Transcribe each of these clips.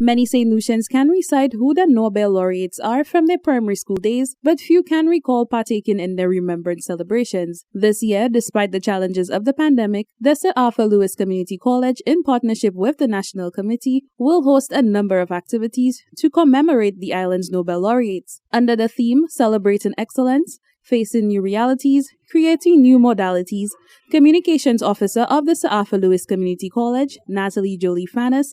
Many St. Lucians can recite who the Nobel Laureates are from their primary school days, but few can recall partaking in their remembrance celebrations. This year, despite the challenges of the pandemic, the Sir Arthur Lewis Community College, in partnership with the National Committee, will host a number of activities to commemorate the island's Nobel Laureates. Under the theme Celebrating Excellence, Facing New Realities, Creating New Modalities, Communications Officer of the Sir Arthur Lewis Community College, Nathalie Fanis,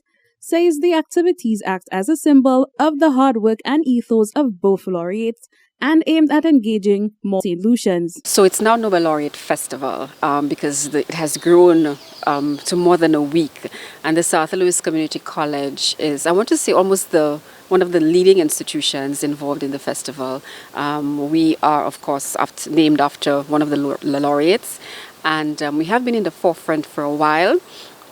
says the activities act as a symbol of the hard work and ethos of both laureates and aimed at engaging more St. Lucians. So it's now Nobel Laureate Festival because it has grown to more than a week. And the Sir Arthur Lewis Community College is, I want to say, almost one of the leading institutions involved in the festival. We are, of course, named after one of the laureates, and we have been in the forefront for a while.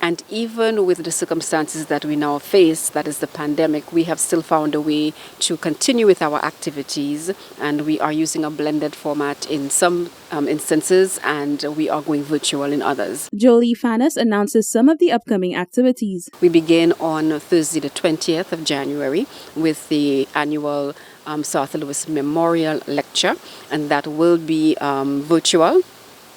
And even with the circumstances that we now face, that is the pandemic, we have still found a way to continue with our activities. And we are using a blended format in some instances, and we are going virtual in others. Jolie Fanis announces some of the upcoming activities. We begin on Thursday, the 20th of January, with the annual Sir Arthur Lewis Memorial Lecture, and that will be virtual.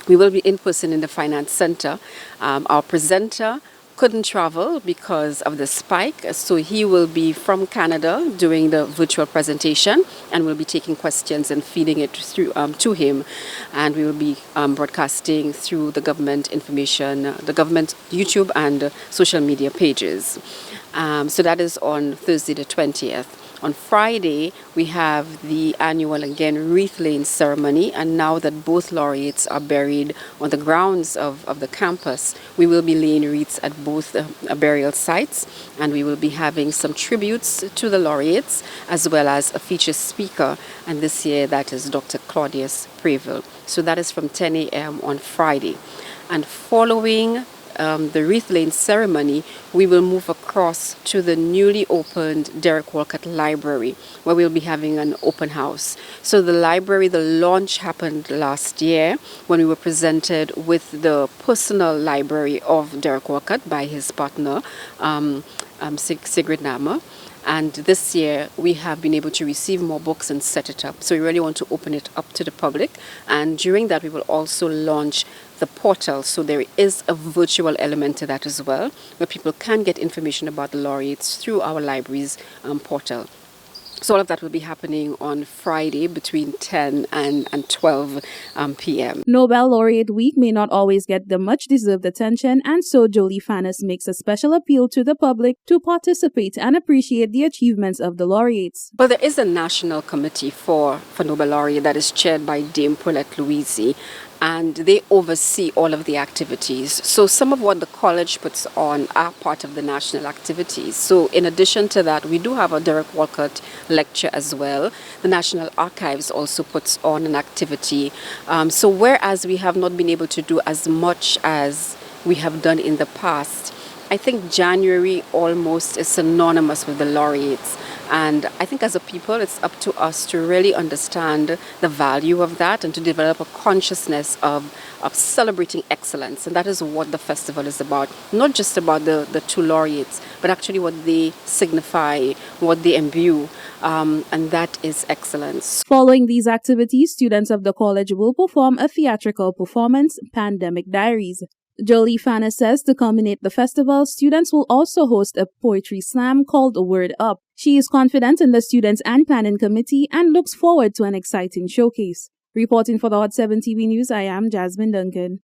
We will be in person in the Finance Center. Our presenter couldn't travel because of the spike, so he will be from Canada doing the virtual presentation, and we'll be taking questions and feeding it through to him. And we will be broadcasting through the government information, the government YouTube and social media pages. So that is on Thursday the 20th. On Friday, we have the annual, again, wreath-laying ceremony, and now that both laureates are buried on the grounds of the campus, we will be laying wreaths at both burial sites, and we will be having some tributes to the laureates, as well as a featured speaker, and this year that is Dr. Claudius Preville. So that is from 10 a.m. on Friday. And following the wreath-laying ceremony, we will move across to the newly opened Derek Walcott Library, where we'll be having an open house. So the library, the launch happened last year when we were presented with the personal library of Derek Walcott by his partner, Sigrid Namer. And this year, we have been able to receive more books and set it up. So we really want to open it up to the public. And during that, we will also launch the portal. So there is a virtual element to that as well, where people can get information about the laureates through our library's portal. So all of that will be happening on Friday between 10 and 12 p.m. Nobel Laureate Week may not always get the much-deserved attention, and so Jolie Fanis makes a special appeal to the public to participate and appreciate the achievements of the laureates. Well, there is a national committee for Nobel Laureate that is chaired by Dame Paulette Louisi, and they oversee all of the activities. So some of what the college puts on are part of the national activities. So in addition to that, we do have a Derek Walcott lecture as well. The National Archives also puts on an activity. So whereas we have not been able to do as much as we have done in the past, I think January almost is synonymous with the laureates. And I think as a people, it's up to us to really understand the value of that and to develop a consciousness of celebrating excellence. And that is what the festival is about. Not just about the two laureates, but actually what they signify, what they imbue. And that is excellence. Following these activities, students of the college will perform a theatrical performance, Pandemic Diaries. Jolie Fanis says to culminate the festival, students will also host a poetry slam called Word Up. She is confident in the students and planning committee and looks forward to an exciting showcase. Reporting for the Hot 7 TV News, I am Jasmine Duncan.